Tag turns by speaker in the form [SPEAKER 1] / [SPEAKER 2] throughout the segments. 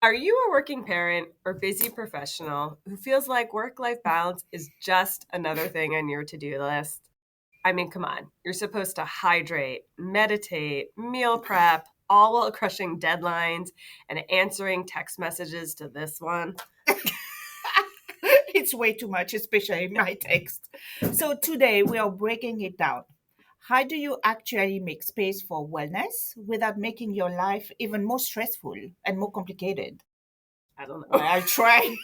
[SPEAKER 1] Are you a working parent or busy professional who feels like work-life balance is just another thing on your to-do list? I mean, come on. You're supposed to hydrate, meditate, meal prep, all while crushing deadlines and answering text messages to this one.
[SPEAKER 2] It's way too much, especially in my text. So today we are breaking it down. How do you actually make space for wellness without making your life even more stressful and more complicated?
[SPEAKER 1] I don't know.
[SPEAKER 2] Well, I'll try.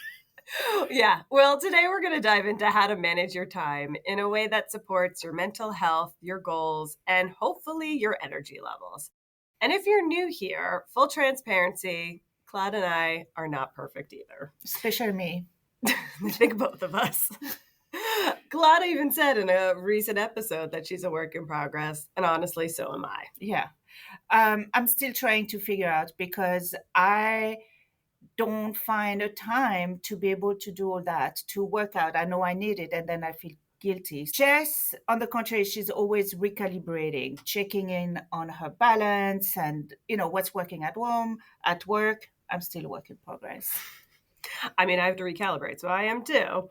[SPEAKER 1] Yeah. Well, today we're going to dive into how to manage your time in a way that supports your mental health, your goals, and hopefully your energy levels. And if you're new here, full transparency, Claude and I are not perfect either.
[SPEAKER 2] Especially me.
[SPEAKER 1] I think both of us. Claude even said in a recent episode that she's a work in progress, and honestly, so am I.
[SPEAKER 2] Yeah. I'm still trying to figure out because I don't find a time to be able to do all that, to work out. I know I need it, and then I feel guilty. Jess, on the contrary, she's always recalibrating, checking in on her balance and, what's working at home, at work. I'm still a work in progress.
[SPEAKER 1] I mean, I have to recalibrate, so I am too.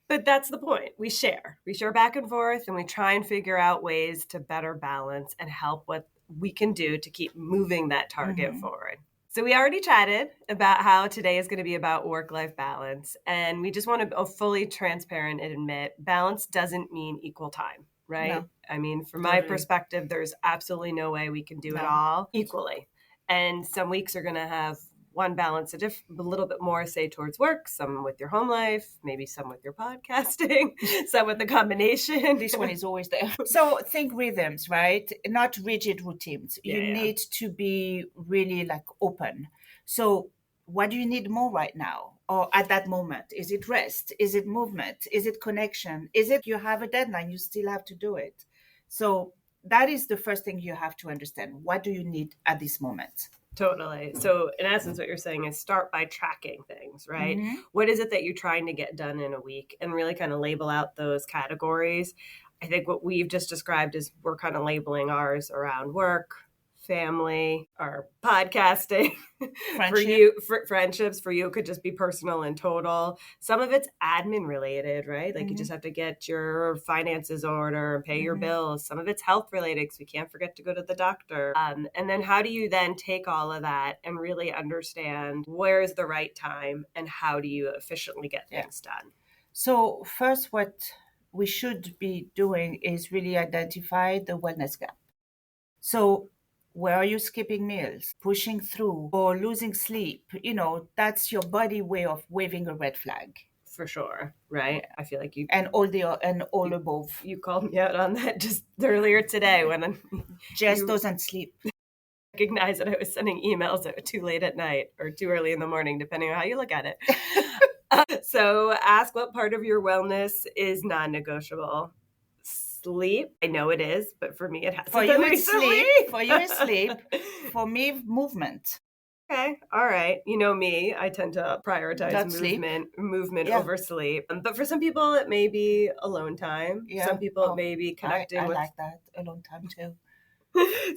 [SPEAKER 1] But that's the point. We share back and forth, and we try and figure out ways to better balance and help what we can do to keep moving that target forward. So we already chatted about how today is going to be about work-life balance. And we just want to be fully transparent and admit balance doesn't mean equal time, right?
[SPEAKER 2] No.
[SPEAKER 1] I mean, from my perspective, there's absolutely no way we can do it all equally. And some weeks are going to have one balance a little bit more, say, towards work, some with your home life, maybe some with your podcasting, some with the combination.
[SPEAKER 2] This one is always there. So think rhythms, right? Not rigid routines. You need to be really open. So what do you need more right now or at that moment? Is it rest? Is it movement? Is it connection? Is it you have a deadline, you still have to do it? So that is the first thing you have to understand. What do you need at this moment?
[SPEAKER 1] Totally. So in essence, what you're saying is start by tracking things, right? Mm-hmm. What is it that you're trying to get done in a week and really kind of label out those categories. I think what we've just described is we're kind of labeling ours around work, family, or podcasting. For you, friendships, for you, it could just be personal and total. Some of it's admin related, right? Like you just have to get your finances order and pay your bills. Some of it's health related because we can't forget to go to the doctor. And then how do you then take all of that and really understand where is the right time and how do you efficiently get things done?
[SPEAKER 2] So first, what we should be doing is really identify the wellness gap. So where are you skipping meals, pushing through, or losing sleep? That's your body way of waving a red flag.
[SPEAKER 1] For sure, right? I feel like you
[SPEAKER 2] and all above.
[SPEAKER 1] You called me out on that just earlier today when
[SPEAKER 2] Jess doesn't sleep.
[SPEAKER 1] Recognize that I was sending emails too late at night or too early in the morning, depending on how you look at it. So ask what part of your wellness is non-negotiable. Sleep, I know it is, but for me it hasn't been recently.
[SPEAKER 2] For you, it's sleep. For me, movement.
[SPEAKER 1] Okay, all right. You know me, I tend to prioritize movement over sleep. But for some people, it may be alone time. Yeah. Some people it may be connecting
[SPEAKER 2] I like that, alone time too.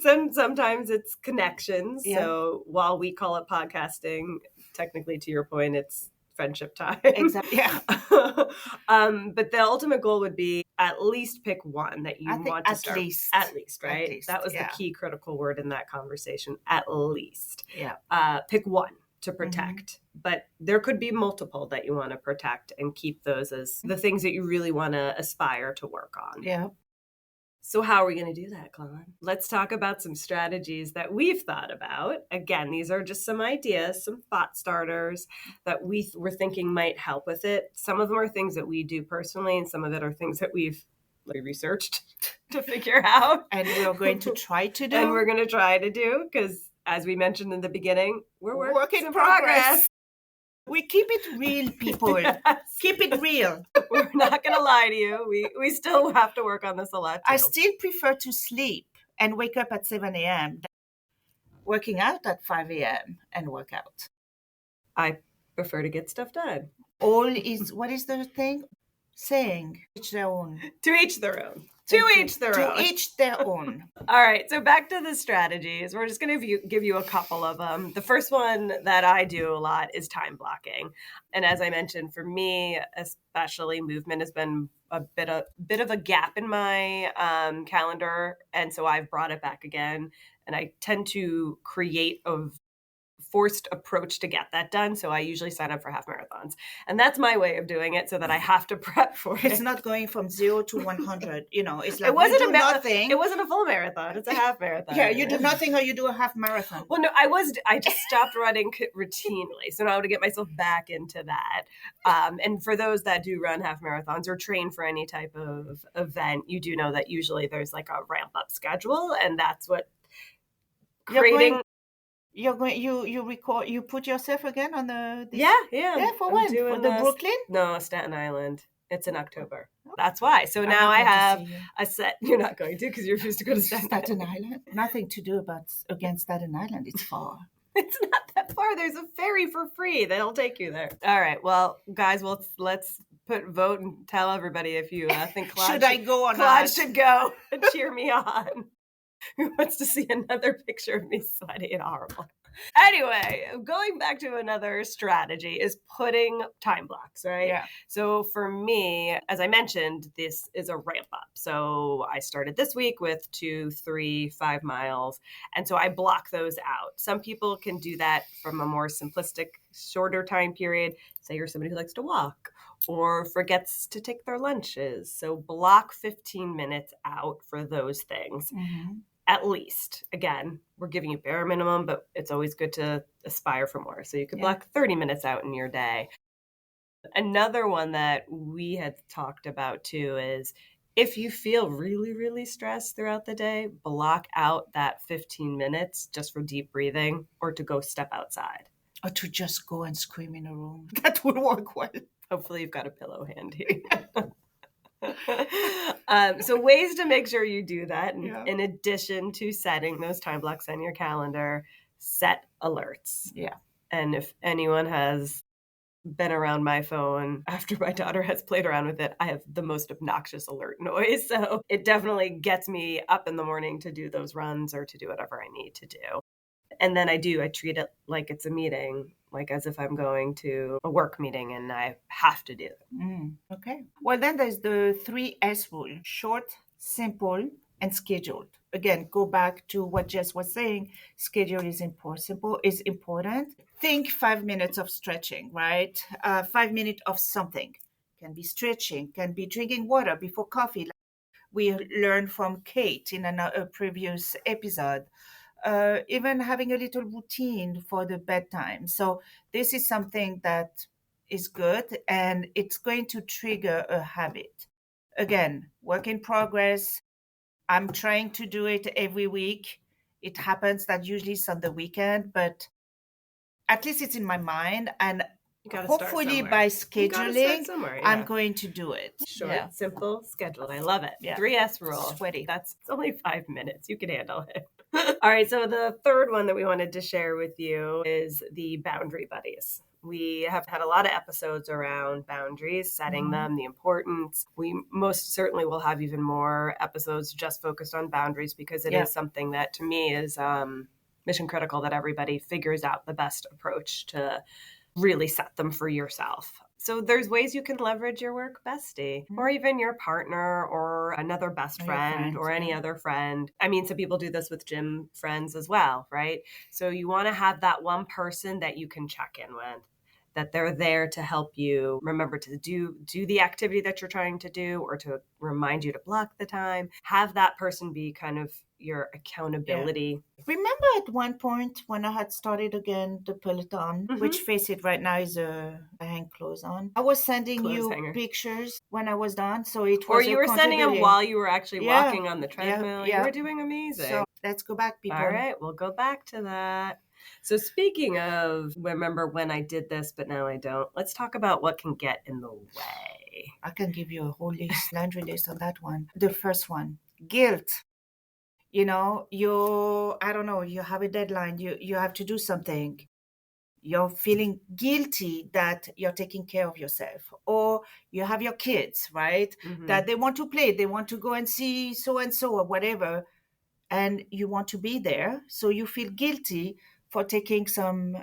[SPEAKER 1] Sometimes it's connections. Yeah. So while we call it podcasting, technically, to your point, it's friendship time.
[SPEAKER 2] Exactly. Yeah.
[SPEAKER 1] But the ultimate goal would be at least pick one that you want to start. At least, right? At least, that was the key critical word in that conversation. At least. Yeah. Pick one to protect. But there could be multiple that you want to protect and keep those as the things that you really want to aspire to work on.
[SPEAKER 2] Yeah.
[SPEAKER 1] So how are we going to do that, Claude? Let's talk about some strategies that we've thought about. Again, these are just some ideas, some thought starters that we were thinking might help with it. Some of them are things that we do personally, and some of it are things that we've researched to figure out.
[SPEAKER 2] And we're going to try to do.
[SPEAKER 1] And we're going to try to do, because as we mentioned in the beginning, we're working in progress.
[SPEAKER 2] We keep it real, people. Yes. Keep it real.
[SPEAKER 1] We're not going to lie to you. We still have to work on this a lot, too.
[SPEAKER 2] I still prefer to sleep and wake up at 7 a.m. than working out at 5 a.m. and work out.
[SPEAKER 1] I prefer to get stuff done.
[SPEAKER 2] What is the thing? Saying, each their own.
[SPEAKER 1] To each their own. To each their own.
[SPEAKER 2] To each their own.
[SPEAKER 1] All right. So back to the strategies. We're just going to give you a couple of them. The first one that I do a lot is time blocking. And as I mentioned, for me, especially, movement has been a bit of a gap in my calendar. And so I've brought it back again. And I tend to create a forced approach to get that done. So I usually sign up for half marathons. And that's my way of doing it so that I have to prep for it.
[SPEAKER 2] It's not going from 0 to 100. It's like
[SPEAKER 1] it wasn't
[SPEAKER 2] you do nothing.
[SPEAKER 1] It wasn't a full marathon. It's a half marathon.
[SPEAKER 2] Yeah, you do nothing or you do a half marathon.
[SPEAKER 1] Well, no, I just stopped running routinely. So now to get myself back into that. And for those that do run half marathons or train for any type of event, you do know that usually there's like a ramp up schedule. And that's what creating...
[SPEAKER 2] You record, you put yourself again on the...
[SPEAKER 1] Yeah,
[SPEAKER 2] for when? For the Brooklyn?
[SPEAKER 1] No, Staten Island. It's in October. That's why. So now I have a set... You're not going to because you refuse to go to Staten
[SPEAKER 2] Island? Nothing to do against Staten Island. It's far.
[SPEAKER 1] It's not that far. There's a ferry for free that'll take you there. All right. Well, guys, let's vote and tell everybody if you think Claude
[SPEAKER 2] should I go or not?
[SPEAKER 1] Claude should go and cheer me on. Who wants to see another picture of me sweaty and horrible? Anyway, going back to another strategy is putting time blocks, right?
[SPEAKER 2] Yeah.
[SPEAKER 1] So for me, as I mentioned, this is a ramp up. So I started this week with 2, 3, 5 miles. And so I block those out. Some people can do that from a more simplistic, shorter time period. Say you're somebody who likes to walk or forgets to take their lunches. So block 15 minutes out for those things.
[SPEAKER 2] Mm-hmm.
[SPEAKER 1] At least. Again, we're giving you bare minimum, but it's always good to aspire for more. So you could block 30 minutes out in your day. Another one that we had talked about too is if you feel really, really stressed throughout the day, block out that 15 minutes just for deep breathing or to go step outside.
[SPEAKER 2] Or to just go and scream in a room. That would work well.
[SPEAKER 1] Hopefully you've got a pillow handy. So ways to make sure you do that. In addition to setting those time blocks on your calendar, set alerts.
[SPEAKER 2] Yeah.
[SPEAKER 1] And if anyone has been around my phone after my daughter has played around with it, I have the most obnoxious alert noise. So it definitely gets me up in the morning to do those runs or to do whatever I need to do. And then I treat it like it's a meeting, like as if I'm going to a work meeting and I have to do it.
[SPEAKER 2] Okay. Well, then there's the 3S rule: short, simple, and scheduled. Again, go back to what Jess was saying. Schedule is important. Think 5 minutes of stretching, right? 5 minutes of something. Can be stretching, can be drinking water before coffee. We learned from Kate in a previous episode. Even having a little routine for the bedtime. So this is something that is good and it's going to trigger a habit. Again, work in progress. I'm trying to do it every week. It happens that usually it's on the weekend, but at least it's in my mind. And hopefully by scheduling, I'm going to do it.
[SPEAKER 1] Short, simple, scheduled. I love it. 3S rule.
[SPEAKER 2] Sweaty.
[SPEAKER 1] It's only 5 minutes. You can handle it. All right. So the third one that we wanted to share with you is the boundary buddies. We have had a lot of episodes around boundaries, setting them, the importance. We most certainly will have even more episodes just focused on boundaries because it is something that to me is mission critical that everybody figures out the best approach to really set them for yourself. So there's ways you can leverage your work bestie or even your partner or another best friend or any other friend. I mean, some people do this with gym friends as well, right? So you want to have that one person that you can check in with, that they're there to help you remember to do the activity that you're trying to do or to remind you to block the time. Have that person be kind of your accountability.
[SPEAKER 2] Remember at one point when I had started again the Peloton, which face it right now is a hang clothes on. I was sending you pictures when I was done. So it was
[SPEAKER 1] or you were sending them while you were actually walking on the treadmill. You were doing amazing. So
[SPEAKER 2] let's go back, people.
[SPEAKER 1] All right, we'll go back to that. So speaking of, remember when I did this, but now I don't, let's talk about what can get in the way.
[SPEAKER 2] I can give you a whole list, laundry list on that one. The first one, guilt. You know, you have a deadline, you have to do something. you're feeling guilty that you're taking care of yourself, or you have your kids, right? That they want to play, they want to go and see so and so or whatever, and you want to be there, so you feel guilty for taking some,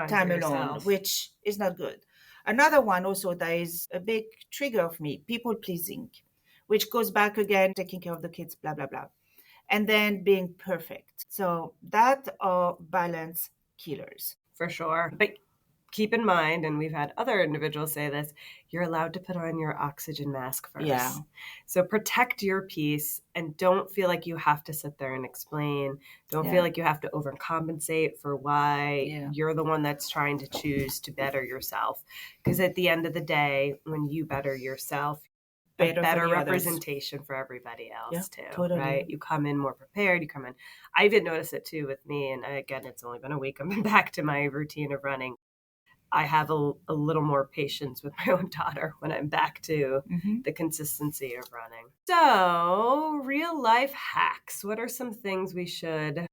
[SPEAKER 2] time alone, which is not good. Another one also that is a big trigger of me, people pleasing, which goes back again, taking care of the kids, blah blah blah, and then being perfect. So that are balance killers.
[SPEAKER 1] For sure. But keep in mind, and we've had other individuals say this, you're allowed to put on your oxygen mask first.
[SPEAKER 2] Yeah.
[SPEAKER 1] So protect your peace and don't feel like you have to sit there and explain. Don't feel like you have to overcompensate for why you're the one that's trying to choose to better yourself. Because at the end of the day, when you better yourself, better representation for everybody else too, totally. Right? You come in more prepared. You come in. I even noticed it too with me. And again, it's only been a week. I'm back to my routine of running. I have a little more patience with my own daughter when I'm back to the consistency of running. So, real life hacks. What are some things we should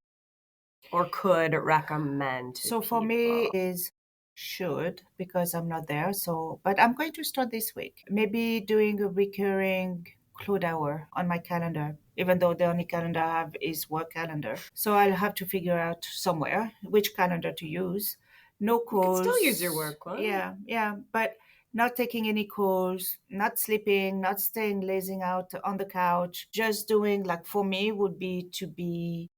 [SPEAKER 1] or could recommend to
[SPEAKER 2] So for
[SPEAKER 1] people?
[SPEAKER 2] me is should, because I'm not there. So, but I'm going to start this week. Maybe doing a recurring Claude hour on my calendar, even though the only calendar I have is work calendar. So I'll have to figure out somewhere which calendar to use. No calls.
[SPEAKER 1] You can still use your work one.
[SPEAKER 2] Yeah. But not taking any calls, not sleeping, not staying lazing out on the couch. Just doing, like, for me would be to be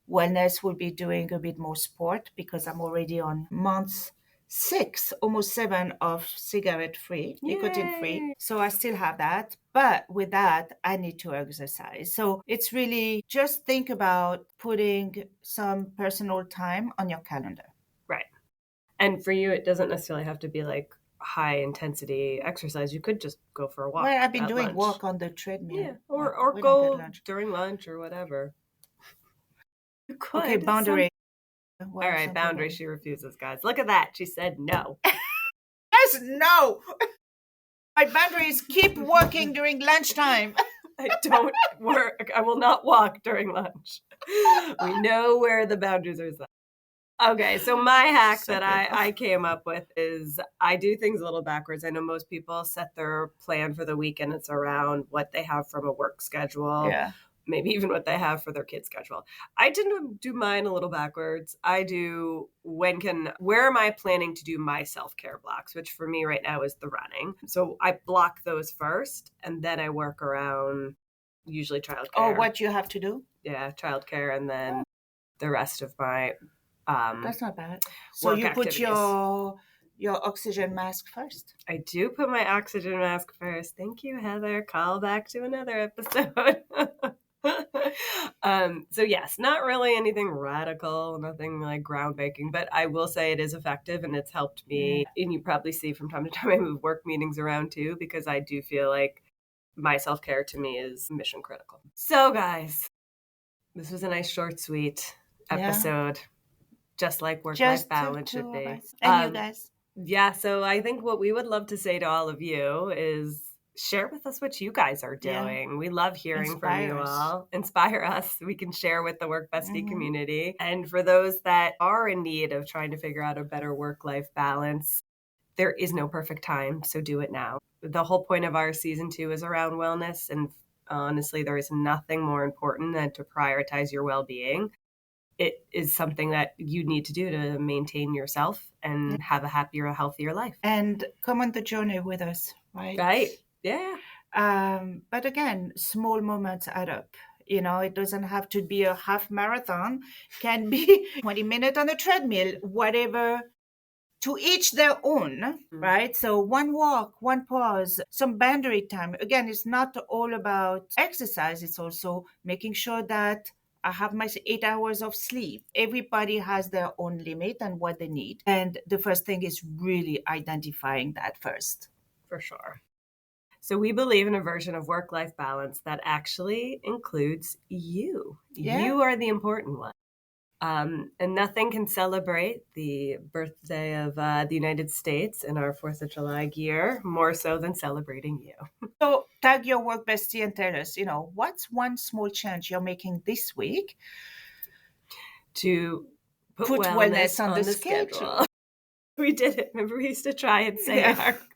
[SPEAKER 2] wellness, would be doing a bit more sport, because I'm already on month 6, almost 7 of cigarette free, nicotine free. So I still have that. But with that, I need to exercise. So it's really just think about putting some personal time on your calendar.
[SPEAKER 1] Right. And for you, it doesn't necessarily have to be like high intensity exercise. You could just go for a walk.
[SPEAKER 2] Well, I've been doing walk on the treadmill.
[SPEAKER 1] Yeah. Or go during lunch or whatever. You could.
[SPEAKER 2] Okay, boundary.
[SPEAKER 1] All right, boundary. She refuses, guys. Look at that. She said no.
[SPEAKER 2] Yes, no. My boundaries keep working during lunchtime.
[SPEAKER 1] I don't work. I will not walk during lunch. We know where the boundaries are set. Okay, so my hack that I came up with is I do things a little backwards. I know most people set their plan for the weekend. It's around what they have from a work schedule.
[SPEAKER 2] Yeah.
[SPEAKER 1] Maybe even what they have for their kids' schedule. I tend to do mine a little backwards. I do where am I planning to do my self-care blocks, which for me right now is the running. So I block those first, and then I work around usually childcare.
[SPEAKER 2] Oh, what you have to do?
[SPEAKER 1] Yeah, childcare, and then the rest of my
[SPEAKER 2] that's not bad. So you put your oxygen mask first?
[SPEAKER 1] I do put my oxygen mask first. Thank you, Heather. Call back to another episode. So yes, not really anything radical, nothing like groundbreaking, but I will say it is effective and it's helped me. And you probably see from time to time I move work meetings around too, because I do feel like my self-care to me is mission critical. So guys, this was a nice short, sweet episode. Just like work-life balance should be.
[SPEAKER 2] And you guys.
[SPEAKER 1] Yeah, so I think what we would love to say to all of you is share with us what you guys are doing. We love hearing from you all. Inspire us. We can share with the Work Bestie community. And for those that are in need of trying to figure out a better work-life balance, there is no perfect time, so do it now. The whole point of our season 2 is around wellness, and honestly, there is nothing more important than to prioritize your well-being. It is something that you need to do to maintain yourself and have a happier, healthier life.
[SPEAKER 2] And come on the journey with us, right?
[SPEAKER 1] Right. Yeah.
[SPEAKER 2] But again, small moments add up. It doesn't have to be a half marathon. It can be 20 minutes on the treadmill, whatever. To each their own, right? So one walk, one pause, some boundary time. Again, it's not all about exercise. It's also making sure that I have my 8 hours of sleep. Everybody has their own limit and what they need. And the first thing is really identifying that first.
[SPEAKER 1] For sure. So we believe in a version of work-life balance that actually includes you. Yeah. You are the important one. And nothing can celebrate the birthday of the United States in our 4th of July gear more so than celebrating you.
[SPEAKER 2] So tag your work bestie and tell us, what's one small change you're making this week
[SPEAKER 1] to put wellness on the schedule. We did it. Remember, we used to try and say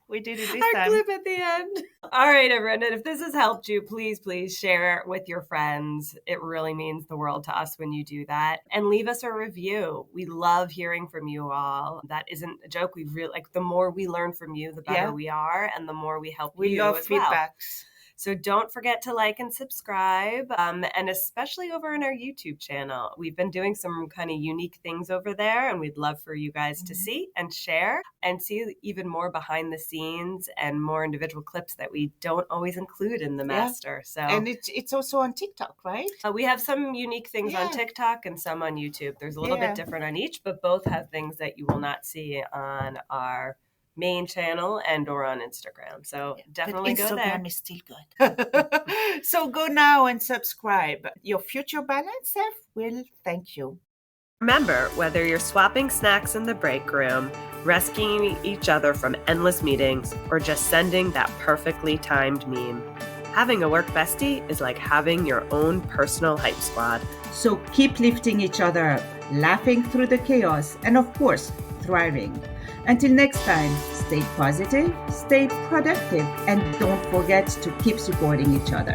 [SPEAKER 2] we did it this
[SPEAKER 1] our
[SPEAKER 2] time.
[SPEAKER 1] clip at the end. All right, everyone. And if this has helped you, please share it with your friends. It really means the world to us when you do that. And leave us a review. We love hearing from you all. That isn't a joke. We really the more we learn from you, the better we are, and the more we help you.
[SPEAKER 2] We love
[SPEAKER 1] as
[SPEAKER 2] feedbacks.
[SPEAKER 1] Well. So don't forget to like and subscribe, and especially over on our YouTube channel. We've been doing some kind of unique things over there, and we'd love for you guys to see and share and see even more behind the scenes and more individual clips that we don't always include in the master. So,
[SPEAKER 2] and it's also on TikTok, right?
[SPEAKER 1] We have some unique things on TikTok and some on YouTube. There's a little bit different on each, but both have things that you will not see on our main channel and or on Instagram. So definitely go there.
[SPEAKER 2] Instagram is still good. So go now and subscribe. Your future balance self will thank you.
[SPEAKER 1] Remember, whether you're swapping snacks in the break room, rescuing each other from endless meetings, or just sending that perfectly timed meme, having a work bestie is like having your own personal hype squad.
[SPEAKER 2] So keep lifting each other up, laughing through the chaos, and of course, thriving. Until next time, stay positive, stay productive, and don't forget to keep supporting each other.